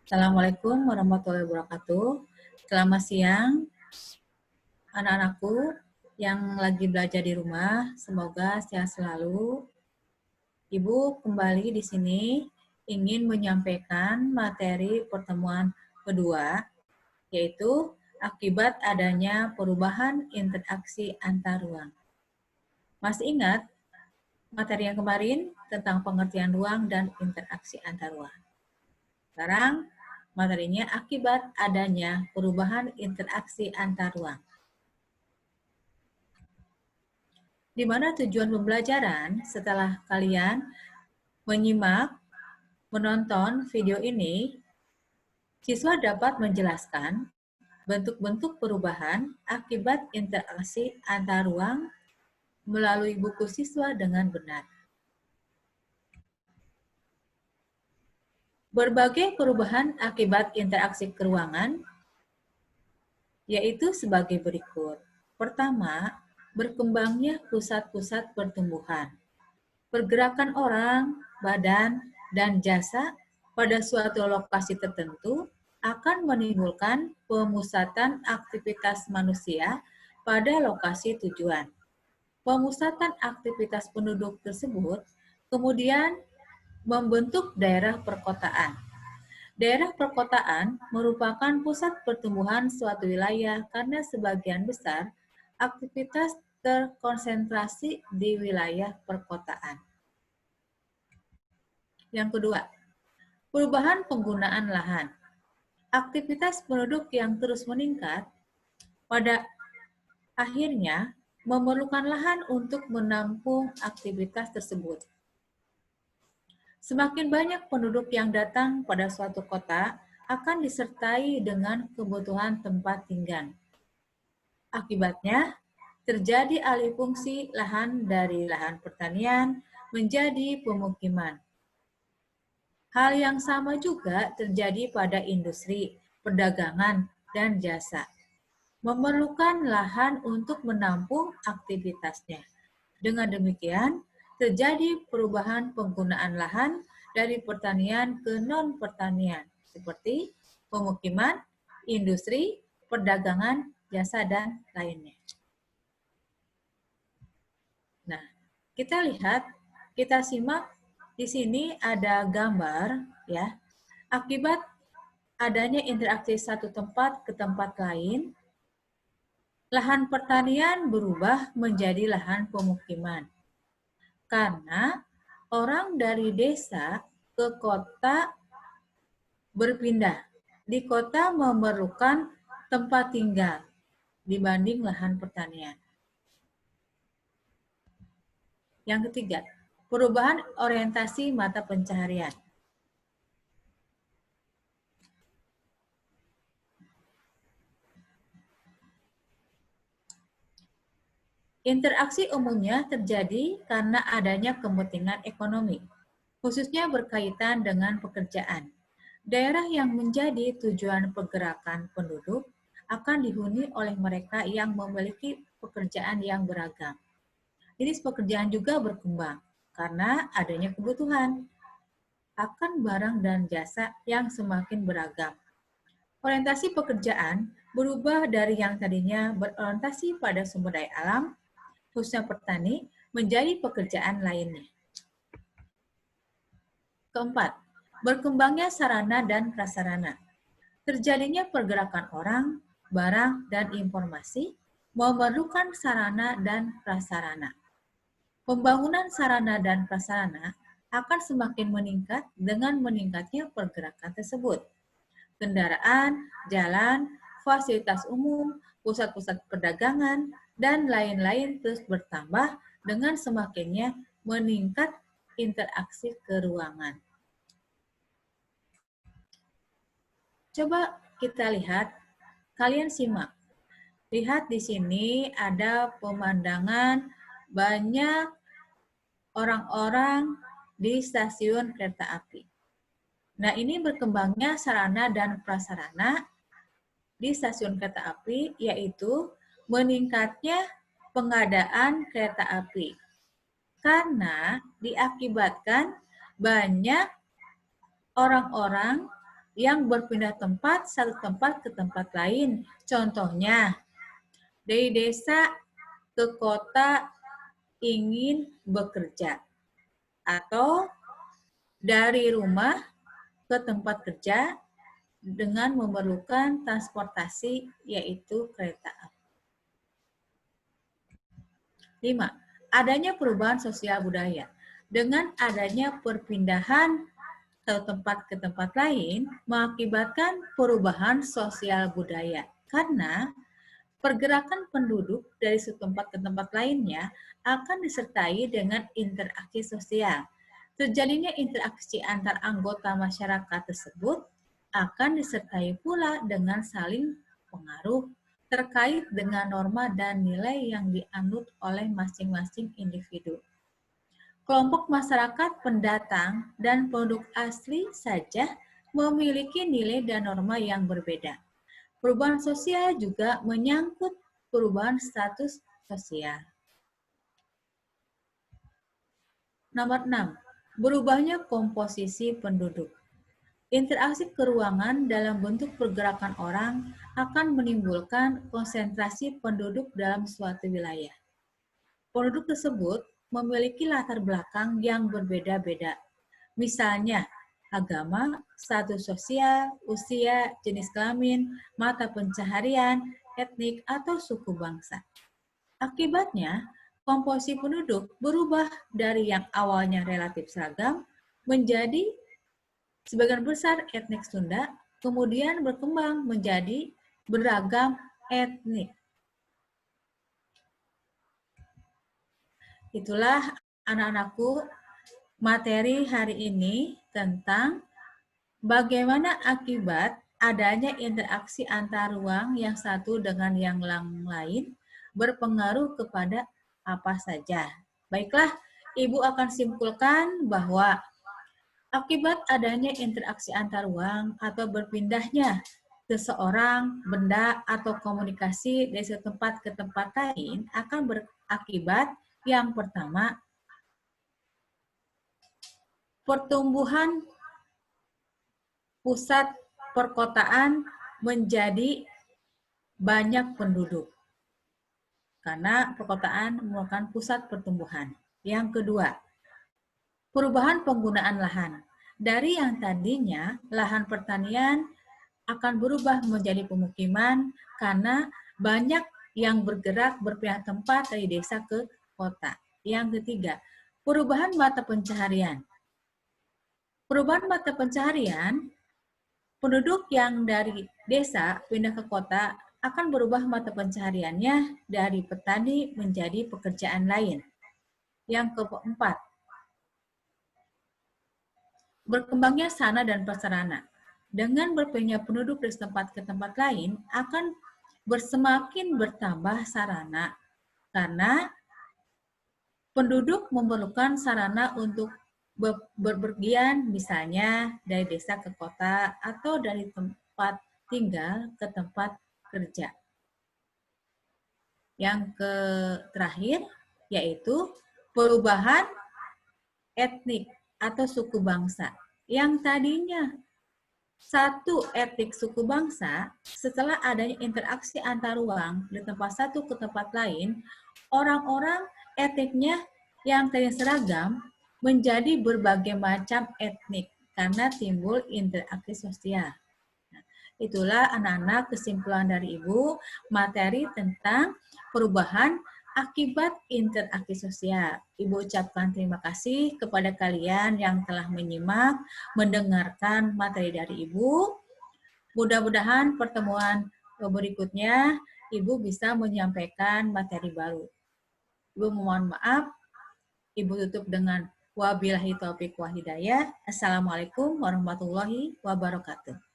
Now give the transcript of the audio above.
Assalamualaikum warahmatullahi wabarakatuh. Selamat siang, anak-anakku yang lagi belajar di rumah. Semoga sehat selalu. Ibu kembali di sini ingin menyampaikan materi pertemuan kedua, yaitu akibat adanya perubahan interaksi antar ruang. Masih ingat materi yang kemarin tentang pengertian ruang dan interaksi antar ruang? Sekarang materinya akibat adanya perubahan interaksi antar ruang. Di mana tujuan pembelajaran setelah kalian menyimak, menonton video ini, siswa dapat menjelaskan bentuk-bentuk perubahan akibat interaksi antar ruang melalui buku siswa dengan benar. Berbagai perubahan akibat interaksi keruangan yaitu sebagai berikut. Pertama, berkembangnya pusat-pusat pertumbuhan. Pergerakan orang, badan, dan jasa pada suatu lokasi tertentu akan menimbulkan pemusatan aktivitas manusia pada lokasi tujuan. Pemusatan aktivitas penduduk tersebut kemudian membentuk daerah perkotaan. Daerah perkotaan merupakan pusat pertumbuhan suatu wilayah karena sebagian besar aktivitas terkonsentrasi di wilayah perkotaan. Yang kedua, perubahan penggunaan lahan. Aktivitas penduduk yang terus meningkat pada akhirnya memerlukan lahan untuk menampung aktivitas tersebut. Semakin banyak penduduk yang datang pada suatu kota akan disertai dengan kebutuhan tempat tinggal. Akibatnya, terjadi alih fungsi lahan dari lahan pertanian menjadi pemukiman. Hal yang sama juga terjadi pada industri, perdagangan, dan jasa. Memerlukan lahan untuk menampung aktivitasnya. Dengan demikian, terjadi perubahan penggunaan lahan dari pertanian ke non-pertanian, seperti pemukiman, industri, perdagangan, jasa, dan lainnya. Nah, kita lihat, kita simak di sini ada gambar, ya. Akibat adanya interaksi satu tempat ke tempat lain, lahan pertanian berubah menjadi lahan pemukiman. Karena orang dari desa ke kota berpindah. Di kota memerlukan tempat tinggal dibanding lahan pertanian. Yang ketiga, perubahan orientasi mata pencaharian. Interaksi umumnya terjadi karena adanya kepentingan ekonomi, khususnya berkaitan dengan pekerjaan. Daerah yang menjadi tujuan pergerakan penduduk akan dihuni oleh mereka yang memiliki pekerjaan yang beragam. Jenis pekerjaan juga berkembang karena adanya kebutuhan akan barang dan jasa yang semakin beragam. Orientasi pekerjaan berubah dari yang tadinya berorientasi pada sumber daya alam, khususnya petani, menjadi pekerjaan lainnya. Keempat, berkembangnya sarana dan prasarana. Terjadinya pergerakan orang, barang, dan informasi memerlukan sarana dan prasarana. Pembangunan sarana dan prasarana akan semakin meningkat dengan meningkatnya pergerakan tersebut. Kendaraan, jalan, fasilitas umum, pusat-pusat perdagangan, dan lain-lain terus bertambah dengan semakinnya meningkat interaksi keruangan. Coba kita lihat, kalian simak. Lihat di sini ada pemandangan banyak orang-orang di stasiun kereta api. Nah, ini berkembangnya sarana dan prasarana di stasiun kereta api, yaitu meningkatnya pengadaan kereta api. Karena diakibatkan banyak orang-orang yang berpindah tempat satu tempat ke tempat lain. Contohnya, dari desa ke kota ingin bekerja, atau dari rumah ke tempat kerja dengan memerlukan transportasi yaitu kereta api. 5. Adanya perubahan sosial budaya. Dengan adanya perpindahan satu tempat ke tempat lain mengakibatkan perubahan sosial budaya. Karena pergerakan penduduk dari satu tempat ke tempat lainnya akan disertai dengan interaksi sosial. Terjadinya interaksi antar anggota masyarakat tersebut akan disertai pula dengan saling pengaruh terkait dengan norma dan nilai yang dianut oleh masing-masing individu. Kelompok masyarakat pendatang dan penduduk asli saja memiliki nilai dan norma yang berbeda. Perubahan sosial juga menyangkut perubahan status sosial. Nomor 6. Berubahnya komposisi penduduk. Interaksi keruangan dalam bentuk pergerakan orang akan menimbulkan konsentrasi penduduk dalam suatu wilayah. Penduduk tersebut memiliki latar belakang yang berbeda-beda. Misalnya, agama, status sosial, usia, jenis kelamin, mata pencaharian, etnik, atau suku bangsa. Akibatnya, komposisi penduduk berubah dari yang awalnya relatif seragam menjadi sebagian besar etnik Sunda, kemudian berkembang menjadi beragam etnik. Itulah anak-anakku materi hari ini tentang bagaimana akibat adanya interaksi antar ruang yang satu dengan yang lain berpengaruh kepada apa saja. Baiklah, Ibu akan simpulkan bahwa akibat adanya interaksi antar ruang atau berpindahnya seseorang, benda, atau komunikasi dari satu tempat ke tempat lain akan berakibat yang pertama, pertumbuhan pusat perkotaan menjadi banyak penduduk. Karena perkotaan merupakan pusat pertumbuhan. Yang kedua, perubahan penggunaan lahan. Dari yang tadinya lahan pertanian akan berubah menjadi pemukiman karena banyak yang bergerak berpindah tempat dari desa ke kota. Yang ketiga, perubahan mata pencaharian. Perubahan mata pencaharian, penduduk yang dari desa pindah ke kota akan berubah mata pencahariannya dari petani menjadi pekerjaan lain. Yang keempat, berkembangnya sarana dan prasarana. Dengan berpindah penduduk dari tempat ke tempat lain akan bersemakin bertambah sarana karena penduduk memerlukan sarana untuk berpergian, misalnya dari desa ke kota atau dari tempat tinggal ke tempat kerja. Yang terakhir yaitu perubahan etnik atau suku bangsa. Yang tadinya satu etnik suku bangsa, setelah adanya interaksi antar ruang dari tempat satu ke tempat lain, orang-orang etniknya yang tadinya seragam menjadi berbagai macam etnik karena timbul interaksi sosial. Nah, itulah anak-anak kesimpulan dari Ibu materi tentang perubahan akibat interaksi sosial. Ibu ucapkan terima kasih kepada kalian yang telah menyimak, mendengarkan materi dari Ibu. Mudah-mudahan pertemuan berikutnya Ibu bisa menyampaikan materi baru. Ibu mohon maaf, Ibu tutup dengan wabillahi taufiq wal hidayah. Assalamualaikum warahmatullahi wabarakatuh.